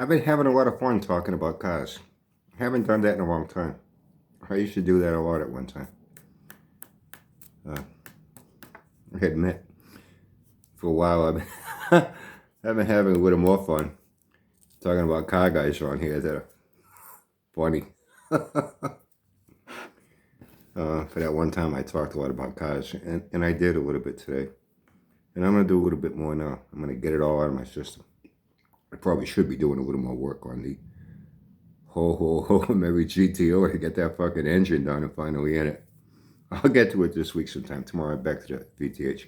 I've been having a lot of fun talking about cars. I haven't done that in a long time. I used to do that a lot at one time. Uh, I admit, for a while I've been having a little more fun talking about car guys on here that are funny. For that one time I talked a lot about cars, and I did a little bit today. And I'm going to do a little bit more now. I'm going to get it all out of my system. I probably should be doing a little more work on the ho Mary GTO to get that fucking engine done and finally in it. I'll get to it this week sometime. Tomorrow I'm back to the VTH.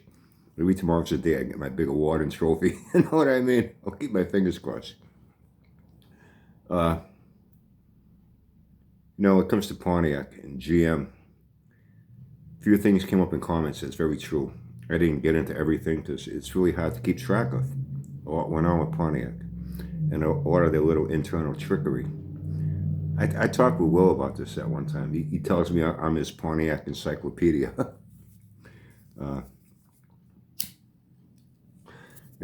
Maybe tomorrow's the day I get my big award and trophy. You know what I mean? I'll keep my fingers crossed. When it comes to Pontiac and GM, a few things came up in comments that's very true. I didn't get into everything because it's really hard to keep track of what went on with Pontiac and a lot of their little internal trickery. I talked with Will about this at one time. He tells me I'm his Pontiac encyclopedia. And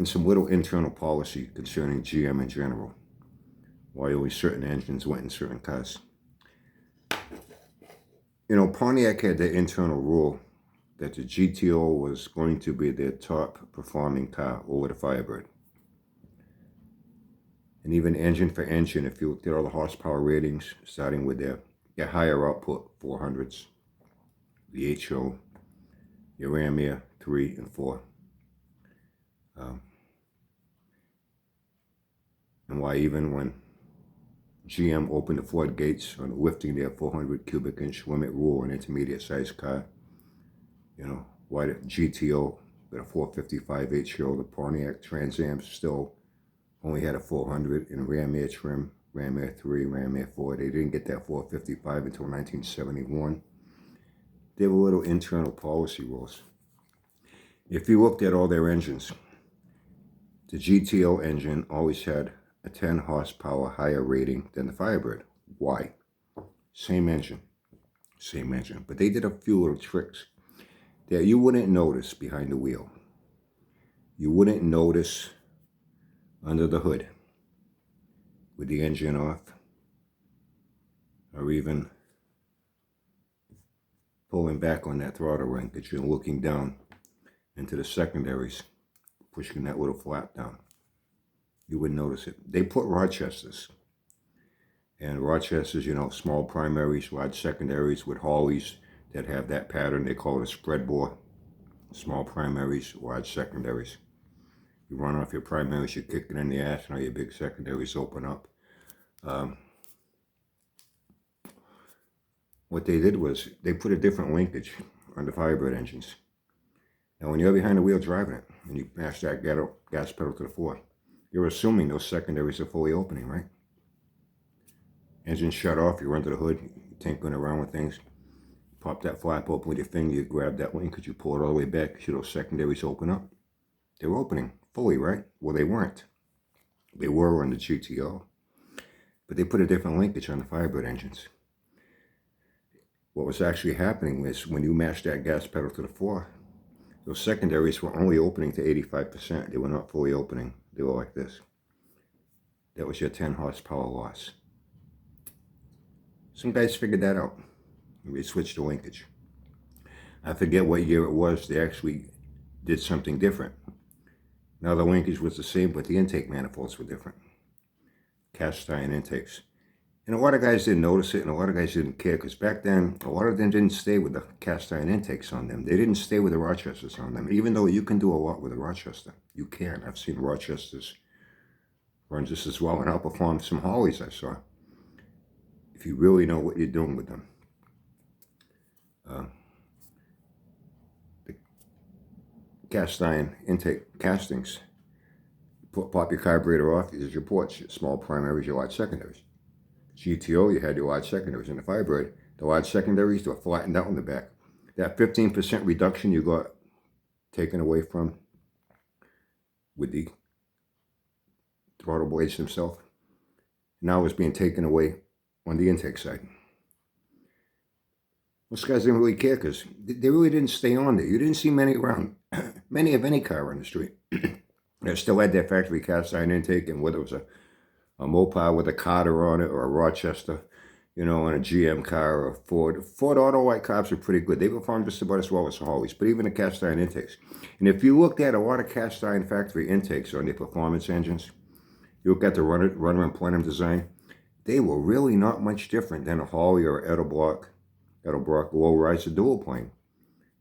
some little internal policy concerning GM in general. Why only certain engines went in certain cars. Pontiac had the internal rule that the GTO was going to be their top performing car over the Firebird. And even engine for engine, if you looked at all the horsepower ratings, starting with their higher output 400s, the HO, your Ram Air 3 and 4. And why even when GM opened the floodgates on lifting their 400 cubic inch limit rule on intermediate sized car, why the GTO with a 455 HO, the Pontiac Trans Am still only had a 400 in Ram Air trim, Ram Air 3, Ram Air 4. They didn't get that 455 until 1971. There were little internal policy rules. If you looked at all their engines, the GTO engine always had a 10 horsepower higher rating than the Firebird. Why? Same engine. But they did a few little tricks that you wouldn't notice behind the wheel. You wouldn't notice under the hood with the engine off, or even pulling back on that throttle ring that you're looking down into the secondaries, pushing that little flap down. You wouldn't notice it. They put Rochesters. And Rochesters, small primaries, large secondaries with Harleys that have that pattern. They call it a spread bore. Small primaries, large secondaries. You run off your primaries, you kick it in the ass, and all your big secondaries open up. What they did was they put a different linkage on the Firebird engines. Now, when you're behind the wheel driving it, and you mash that gas pedal to the floor, you're assuming those secondaries are fully opening, right? Engine shut off, you're under the hood, you're tinkering around with things. Pop that flap open with your finger, you grab that linkage, you pull it all the way back, see those secondaries open up? They were opening fully, right? Well, they weren't. They were on the GTO. But they put a different linkage on the Firebird engines. What was actually happening was when you mashed that gas pedal to the floor, those secondaries were only opening to 85%. They were not fully opening. They were like this. That was your 10 horsepower loss. Some guys figured that out. They switched the linkage. I forget what year it was. They actually did something different. Now the linkage was the same, but the intake manifolds were different. Cast iron intakes. And a lot of guys didn't notice it, and a lot of guys didn't care, because back then, a lot of them didn't stay with the cast iron intakes on them. They didn't stay with the Rochesters on them, even though you can do a lot with a Rochester. You can. I've seen Rochesters run just as well and outperform some Harleys I saw, if you really know what you're doing with them. The cast iron intake castings, pop your carburetor off, these are your ports, your small primaries, your large secondaries. GTO, you had your large secondaries. In the Firebird, the large secondaries were flattened out in the back. That 15% reduction you got taken away from with the throttle blades themselves, now is being taken away on the intake side. Those guys didn't really care because they really didn't stay on there. You didn't see many around, many of any car on the street that still had their factory cast iron intake, and whether it was a a Mopar with a Carter on it, or a Rochester, you know, on a GM car or a Ford. Ford Auto White carbs are pretty good. They perform just about as well as the Harleys, but even the cast iron intakes. And if you looked at a lot of cast iron factory intakes on their performance engines, you look at the runner and plenum design, they were really not much different than a Harley or Edelbrock low-riser dual plane.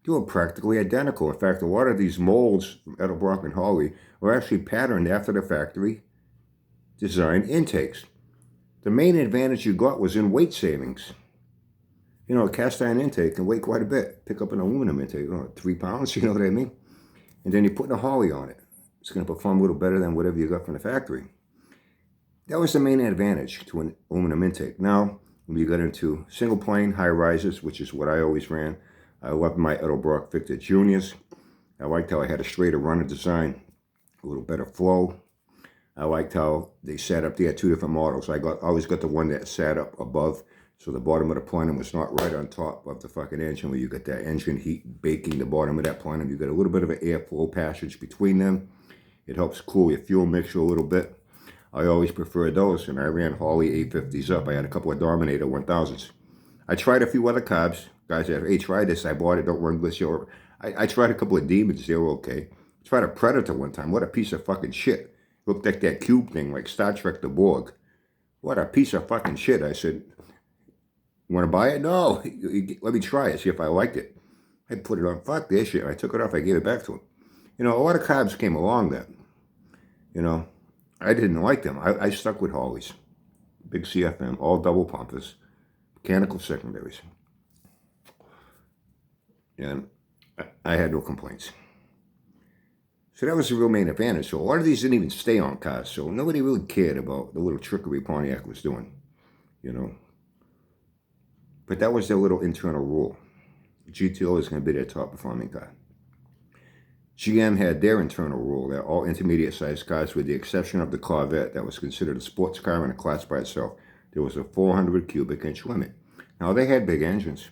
They were practically identical. In fact, a lot of these molds from Edelbrock and Harley were actually patterned after the factory design intakes. The main advantage you got was in weight savings. You know, a cast iron intake can weigh quite a bit. Pick up an aluminum intake, 3 pounds, you know what I mean? And then you put a Harley on it. It's going to perform a little better than whatever you got from the factory. That was the main advantage to an aluminum intake. Now, when you got into single plane high rises, which is what I always ran, I loved my Edelbrock Victor Juniors. I liked how I had a straighter runner design, a little better flow. I liked how they sat up. They had 2 different models. I always got the one that sat up above, so the bottom of the plenum was not right on top of the fucking engine, where you got that engine heat baking the bottom of that plenum. You got a little bit of an airflow passage between them. It helps cool your fuel mixture a little bit. I always preferred those, and I ran Harley 850s up. I had a couple of Dominator 1000s. I tried a few other carbs. Guys said, hey, try this. I bought it. Don't run Glacier. I tried a couple of Demons. They were okay. I tried a Predator one time. What a piece of fucking shit. Looked like that cube thing, like Star Trek the Borg. What a piece of fucking shit. I said, you want to buy it? No. Let me try it, see if I liked it. I put it on. Fuck this shit. I took it off. I gave it back to him. You know, a lot of carbs came along then. You know, I didn't like them. I stuck with Harleys. Big CFM, all double pumpers, mechanical secondaries. And I had no complaints. So that was the real main advantage. So a lot of these didn't even stay on cars. So nobody really cared about the little trickery Pontiac was doing, you know. But that was their little internal rule. GTO is going to be their top performing car. GM had their internal rule that all intermediate-sized cars, with the exception of the Corvette that was considered a sports car in a class by itself, there was a 400 cubic inch limit. Now, they had big engines.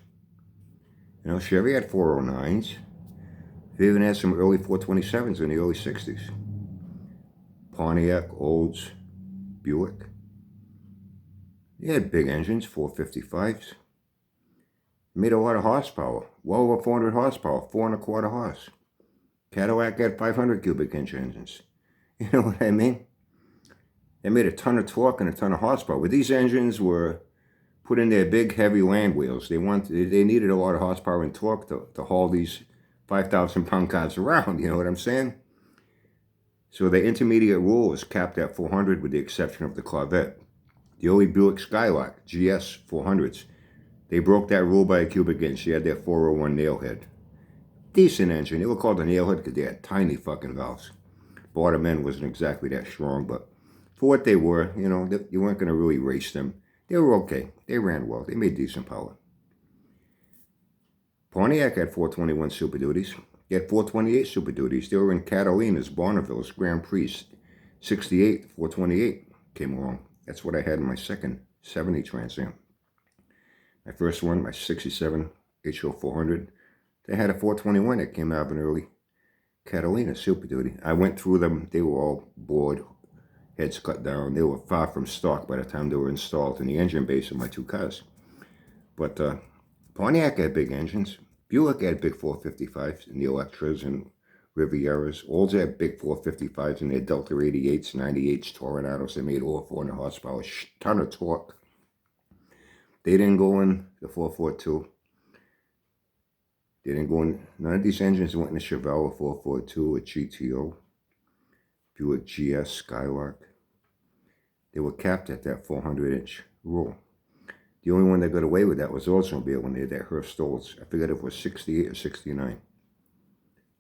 You know, Chevy had 409s. They even had some early 427s in the early 60s. Pontiac, Olds, Buick. They had big engines, 455s. Made a lot of horsepower, well over 400 horsepower, 4.25 horse. Cadillac had 500 cubic inch engines. You know what I mean? They made a ton of torque and a ton of horsepower. But these engines were put in their big, heavy land wheels. They needed a lot of horsepower and torque to haul these 5,000-pound cars around. You know what I'm saying? So the intermediate rule is capped at 400, with the exception of the Corvette. The early Buick Skylark GS 400s, they broke that rule by a cubic inch. They had their 401 nailhead. Decent engine. They were called a nailhead because they had tiny fucking valves. Bottom end wasn't exactly that strong, but for what they were, you know, you weren't going to really race them. They were okay. They ran well. They made decent power. Pontiac had 421 Super Duties. They had 428 Super Duties. They were in Catalina's, Bonneville's, Grand Prix. 68, 428 came along. That's what I had in my second 70 Trans Am. My first one, my 67 HO 400, they had a 421 that came out of an early Catalina Super Duty. I went through them. They were all bored, heads cut down. They were far from stock by the time they were installed in the engine base of my 2 cars. But Pontiac had big engines. Buick had big 455s in the Electras and Rivieras. Olds had big 455s in their Delta 88s, 98s, Toronados. They made over 400 horsepower, ton of torque. They didn't go in the 442. They didn't go in, none of these engines went in the Chevelle 442 or GTO, Buick GS, Skylark. They were capped at that 400-inch rule. The only one that got away with that was Oldsmobile when they had that Hurst Olds. I forget if it was 68 or 69.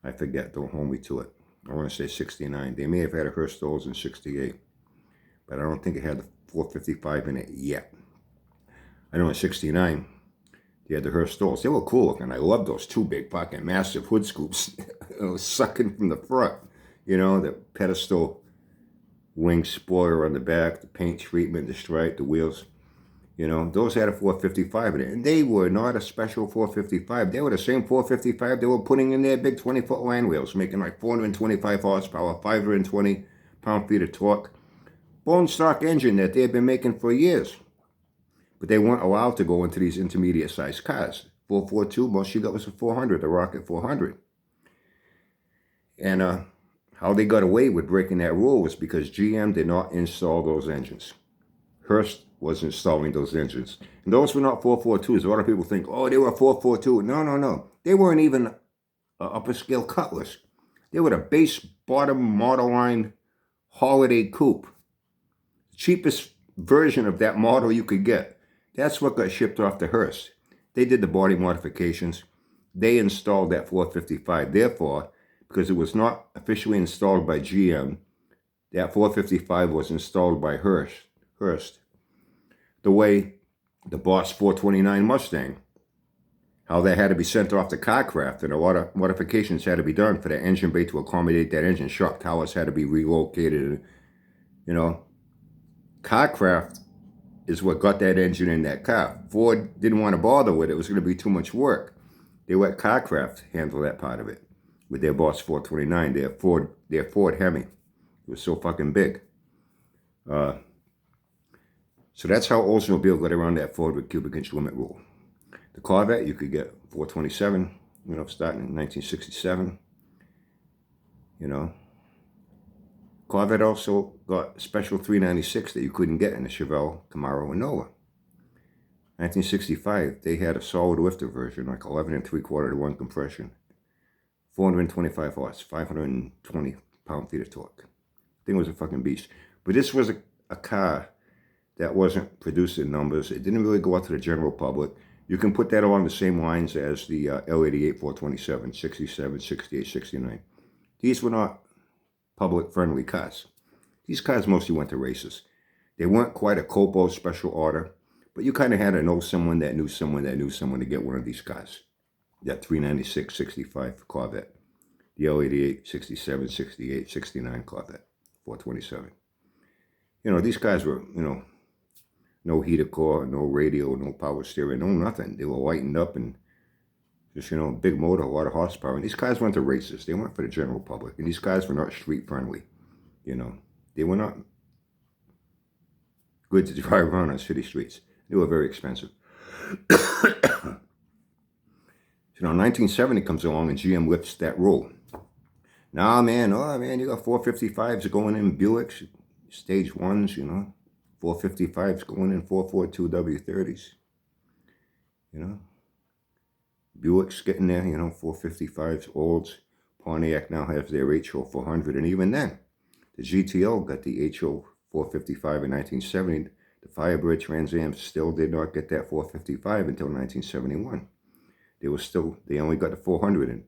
I forget, don't hold me to it. I want to say 69. They may have had a Hurst Olds in 68, but I don't think it had the 455 in it yet. I know in 69, they had the Hurst Olds. They were cool looking. I loved those 2 big fucking massive hood scoops. Sucking from the front. You know, the pedestal wing spoiler on the back, the paint treatment, the stripe, the wheels. You know, those had a 455 in it. And they were not a special 455. They were the same 455 they were putting in their big 20-foot land wheels, making like 425 horsepower, 520 pound-feet of torque. bone stock engine that they had been making for years. But they weren't allowed to go into these intermediate sized cars. 442, most you got was a 400, the Rocket 400. And how they got away with breaking that rule was because GM did not install those engines. Hurst was installing those engines. And those were not 442s. A lot of people think, oh, they were 442. No. They weren't even upper scale Cutlass. They were the base bottom model line Holiday Coupe. Cheapest version of that model you could get. That's what got shipped off to Hurst. They did the body modifications. They installed that 455. Therefore, because it was not officially installed by GM, that 455 was installed by Hurst. The way the Boss 429 Mustang, how that had to be sent off to Carcraft, and a lot of modifications had to be done for the engine bay to accommodate that engine. Shock towers had to be relocated. You know, Carcraft is what got that engine in that car. Ford didn't want to bother with it. It was going to be too much work. They let Carcraft handle that part of it with their Boss 429, their Ford Hemi. It was so fucking big. So that's how Oldsmobile got around that 400 cubic inch limit rule. The Corvette, you could get 427, starting in 1967. Corvette also got special 396 that you couldn't get in the Chevelle, Camaro, and Nova. 1965, they had a solid lifter version, like 11 3/4 to 1 compression. 425 horse, 520 pound-feet of torque. Thing was a fucking beast. But this was a car that wasn't produced in numbers. It didn't really go out to the general public. You can put that along the same lines as the L88 427, 67, 68, 69. These were not public-friendly cars. These cars mostly went to races. They weren't quite a Copo special order, but you kind of had to know someone that knew someone that knew someone to get one of these cars. That 396, 65 Corvette. The L88, 67, 68, 69 Corvette, 427. These cars were, no heater core, no radio, no power steering, no nothing. They were lightened up and just, big motor, a lot of horsepower. And these cars went to races. They weren't for the general public. And these cars were not street friendly. They were not good to drive around on city streets. They were very expensive. So 1970 comes along and GM lifts that rule. Now, man, you got 455s going in Buicks, stage 1s, 455s going in 442 W30s. Buick's getting there, 455s, Olds. Pontiac now has their HO 400, and even then, the GTO got the HO 455 in 1970. The Firebird Trans Am still did not get that 455 until 1971. They only got the 400 in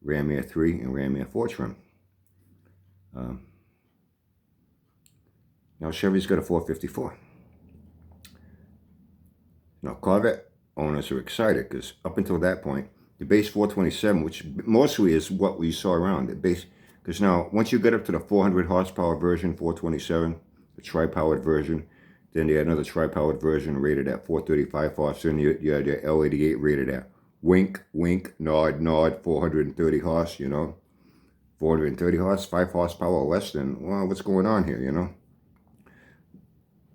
Ram Air 3 and Ram Air 4 trim. Now Chevy's got a 454. Now Corvette owners are excited because up until that point, the base 427, which mostly is what we saw around the base, because now once you get up to the 400 horsepower version, 427, the tri-powered version, then they had another tri-powered version rated at 435 horse, and you had your L88 rated at wink, nod, 430 horse, 430 horse, 5 horsepower or less than, well, what's going on here,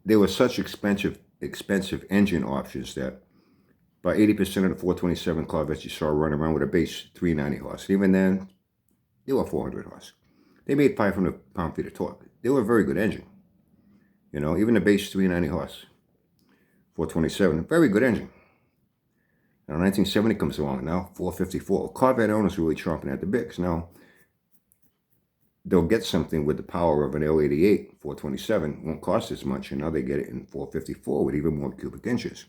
There were such expensive engine options that about 80% of the 427 Corvettes you saw running around with a base 390 horse. Even then, they were 400 horse. They made 500 pound-feet of torque. They were a very good engine. Even the base 390 horse, 427, very good engine. Now 1970 comes along, now 454. Corvette owners really chomping at the bits. Now, they'll get something with the power of an L88 427, won't cost as much, and now they get it in 454 with even more cubic inches.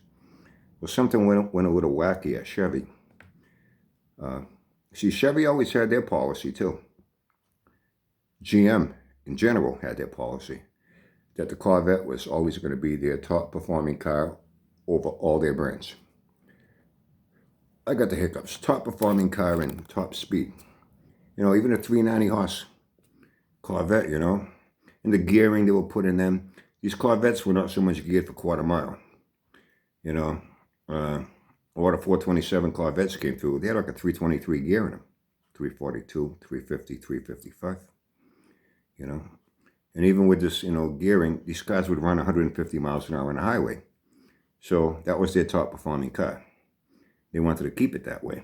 Well, something went a little wacky at Chevy. See, Chevy always had their policy too. GM, in general, had their policy that the Corvette was always going to be their top performing car over all their brands. I got the hiccups. Top performing car and top speed. Even a 390 horse Corvette, and the gearing they were putting in them. These Corvettes were not so much geared for quarter mile. A lot of 427 Corvettes came through. They had like a 323 gear in them. 342, 350, 355. And even with this, gearing, these cars would run 150 miles an hour on the highway. So that was their top performing car. They wanted to keep it that way.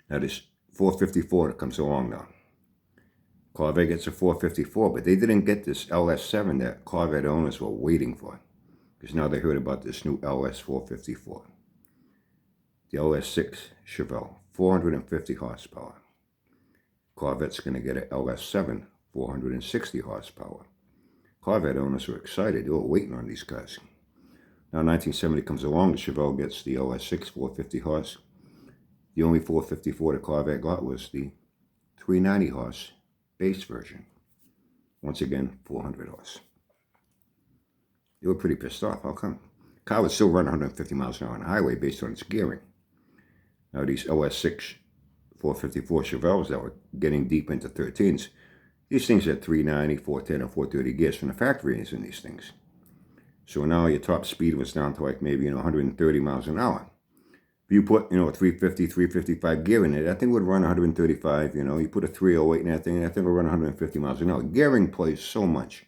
Now this 454 that comes along now. Corvette gets a 454, but they didn't get this LS7 that Corvette owners were waiting for. Because now they heard about this new LS 454. The LS6 Chevelle, 450 horsepower. Corvette's going to get an LS7, 460 horsepower. Corvette owners were excited. They were waiting on these cars. Now 1970 comes along, the Chevelle gets the LS6 450 horse. The only 454 the Corvette got was the 390 horse base version. Once again, 400 horse. They were pretty pissed off. How come? The car would still run 150 miles an hour on the highway based on its gearing. Now these LS6 454 Chevelles that were getting deep into 13s, these things had 390, 410, and 430 gears from the factory in these things. So now your top speed was down to like maybe 130 miles an hour. If you put a 350, 355 gear in it, that thing would run 135. You put a 308 in that thing would run 150 miles an hour. Gearing plays so much.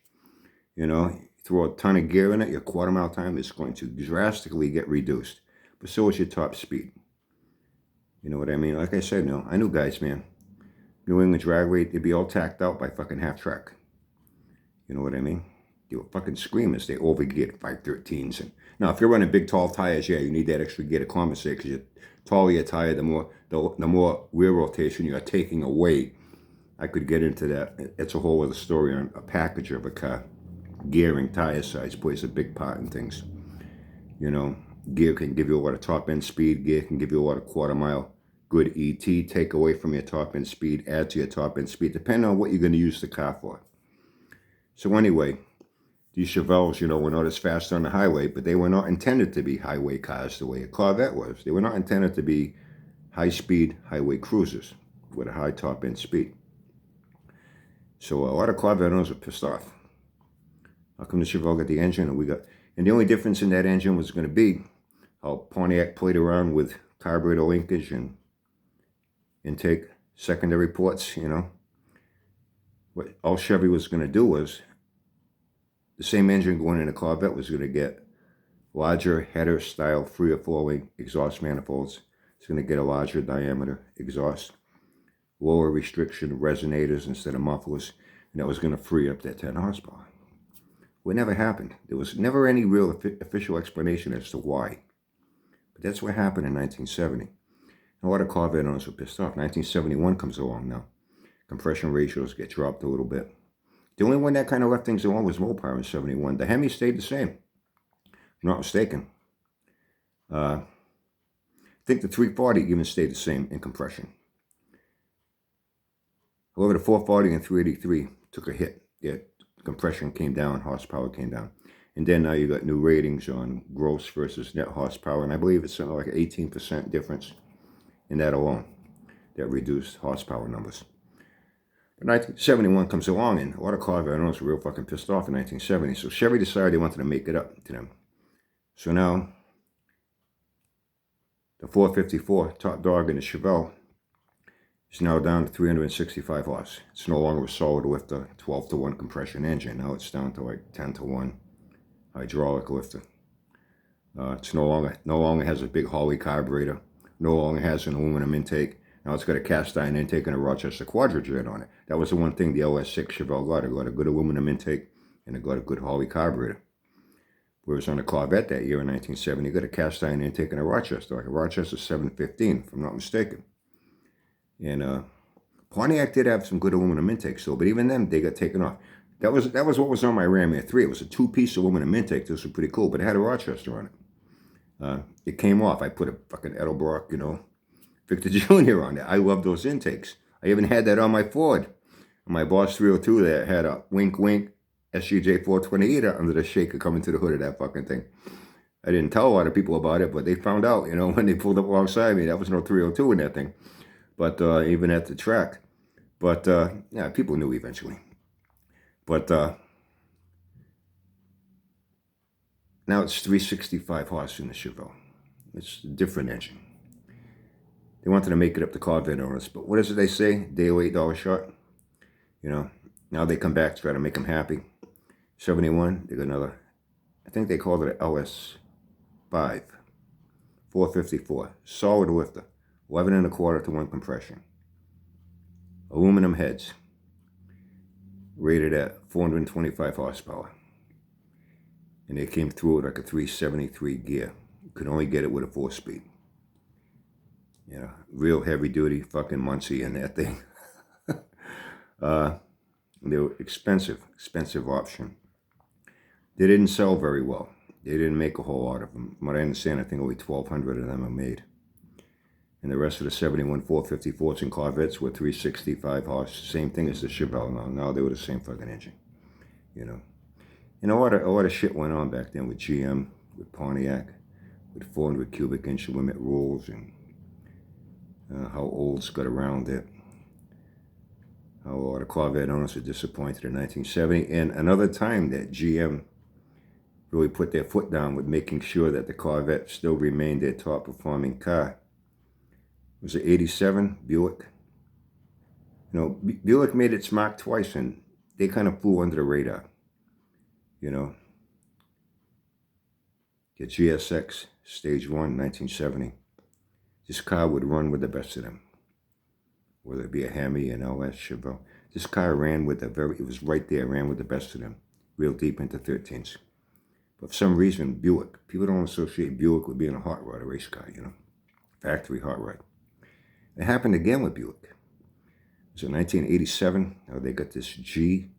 Throw a ton of gear in it, your quarter mile time is going to drastically get reduced. But so is your top speed. You know what I mean? Like I said, I knew guys, man. New England dragway, they'd be all tacked out by fucking half track. You know what I mean? They were fucking screamers. They overgeared 513s. And now, if you're running big, tall tires, yeah, you need that extra gear to compensate because the taller your tire, the more rear rotation you're taking away. I could get into that. It's a whole other story on a package of a car. Gearing, tire size plays a big part in things. Gear can give you a lot of top end speed. Gear can give you a lot of quarter mile. Good ET, take away from your top end speed, add to your top end speed, depending on what you're going to use the car for. So anyway, these Chevelles, were not as fast on the highway, but they were not intended to be highway cars the way a Corvette was. They were not intended to be high-speed highway cruisers with a high top-end speed. So a lot of Corvette owners were pissed off. How come the Chevelle got the engine and the only difference in that engine was going to be how Pontiac played around with carburetor linkage and intake secondary ports, What all Chevy was going to do was the same engine going in a Corvette was going to get larger header style 3 or 4 link exhaust manifolds. It's going to get a larger diameter exhaust, lower restriction resonators instead of mufflers, and that was going to free up that 10 horsepower. What never happened. There was never any real official explanation as to why. But that's what happened in 1970. A lot of Corvette owners were pissed off. 1971 comes along now. Compression ratios get dropped a little bit. The only one that kind of left things alone was Mopar in 71. The Hemi stayed the same. If I'm not mistaken. I think the 340 even stayed the same in compression. However, the 440 and 383 took a hit. Yeah, compression came down, horsepower came down. And then now you got new ratings on gross versus net horsepower. And I believe it's something like an 18% difference in that alone that reduced horsepower numbers. But 1971 comes along, and a lot of Corvette owners were real fucking pissed off in 1970. So Chevy decided they wanted to make it up to them. So now, the 454 top dog in the Chevelle is now down to 365 horse. It's no longer a solid lifter 12-to-1 compression engine. Now it's down to like 10-to-1 hydraulic lifter. It's no longer has a big Holley carburetor. No longer has an aluminum intake. Now it's got a cast iron intake and a Rochester Quadrajet on it. That was the one thing the LS6 Chevelle got. It got a good aluminum intake and it got a good Holley carburetor. Whereas on the Corvette that year in 1970, it got a cast iron intake and a Rochester, like a Rochester 715, if I'm not mistaken. And Pontiac did have some good aluminum intakes though, but even then they got taken off. That was what was on my Ram Air 3. It was a 2-piece aluminum intake. This was pretty cool, but it had a Rochester on it. It came off. I put a fucking Edelbrock, Victor Jr. on it. I love those intakes. I even had that on my Ford. On my Boss 302 that had a wink SGJ 428 under the shaker coming to the hood of that fucking thing. I didn't tell a lot of people about it, but they found out, when they pulled up alongside me. That was no 302 in that thing. But even at the track. But, yeah, people knew eventually. But now it's 365 horse in the Chevelle. It's a different engine. They wanted to make it up to Corvette owners, but what is it they say? Day $8 short. Now they come back to try to make them happy. 71, they got another, I think they called it an LS5, 454, solid lifter, 11 and a quarter to 1 compression. Aluminum heads, rated at 425 horsepower. And they came through with like a 373 gear. You could only get it with a 4-speed. You know, real heavy duty fucking Muncie in that thing. They were expensive option. They didn't sell very well. They didn't make a whole lot of them. From what I understand, I think only 1,200 of them are made. And the rest of the 71 454s and Corvettes were 365 horse. Same thing as the Chevelle now. Now they were the same fucking engine. You know. And a lot of shit went on back then with GM, with Pontiac, with 400 cubic inch limit rules, and how Olds got around it. How a lot of Corvette owners were disappointed in 1970. And another time that GM really put their foot down with making sure that the Corvette still remained their top performing car. It was an 87 Buick. You know, Buick made its mark twice and they kind of flew under the radar. You know, the GSX Stage 1, 1970. This car would run with the best of them. Whether it be a Hemi, an LS, Chevelle. This car ran with it was right there, ran with the best of them. Real deep into 13s. But for some reason, Buick, people don't associate Buick with being a hot rod, a race car, you know. Factory hot rod. It happened again with Buick. It was in 1987. Now they got this GNX.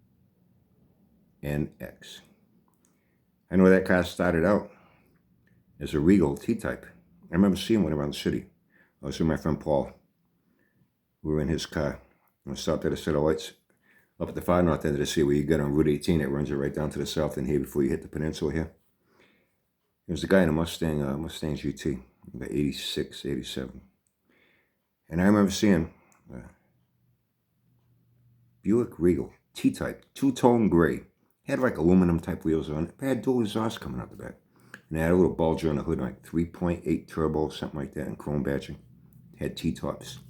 I know that car started out as a Regal T-Type. I remember seeing one around the city. I was with my friend Paul. We were in his car. I stopped at a set of lights up at the far north end of the city where you get on Route 18. It runs you right down to the south end here before you hit the peninsula here. There was a guy in a Mustang GT, about 86, 87. And I remember seeing Buick Regal T-Type, two-tone gray. Had like aluminum type wheels on it. It had dual exhaust coming out the back. And it had a little bulger on the hood, like 3.8 turbo, something like that, and chrome badging. It had T-tops.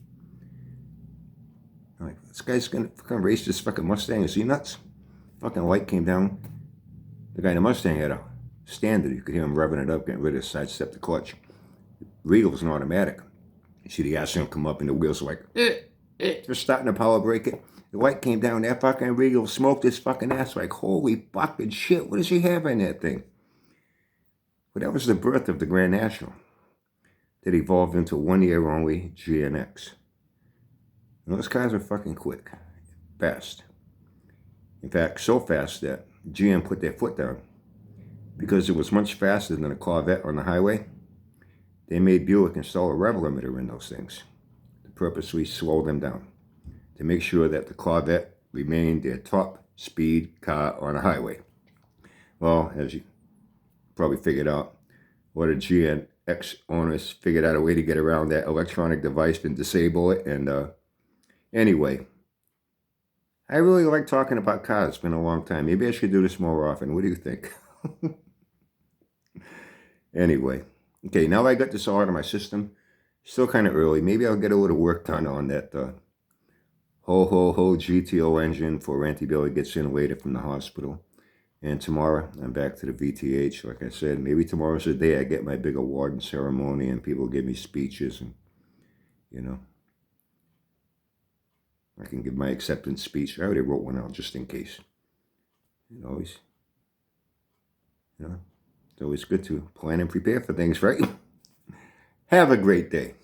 I'm like, this guy's gonna fucking race this fucking Mustang. Is he nuts? Fucking light came down. The guy in the Mustang had a standard. You could hear him revving it up, getting ready to sidestep the clutch. Regal was an automatic. You see the gas come up and the wheels were like, just starting to power brake it. The light came down, that fucking Regal smoked his fucking ass. Like, holy fucking shit, what does he have in that thing? But that was the birth of the Grand National. That evolved into 1 year only GNX. And those cars are fucking quick. Fast. In fact, so fast that GM put their foot down. Because it was much faster than a Corvette on the highway, they made Buick install a rev limiter in those things to purposely slow them down, to make sure that the Corvette remained their top speed car on a highway. Well, as you probably figured out, a lot of GNX owners figured out a way to get around that electronic device and disable it. And anyway, I really like talking about cars. It's been a long time. Maybe I should do this more often. What do you think? Anyway, okay, now I got this all out of my system. Still kind of early. Maybe I'll get a little work done on that ho GTO engine for Auntie Billy gets in later from the hospital. And tomorrow, I'm back to the VTH. Like I said, maybe tomorrow's the day I get my big award and ceremony and people give me speeches and, you know, I can give my acceptance speech. I already wrote one out just in case. It's always good to plan and prepare for things, right? Have a great day.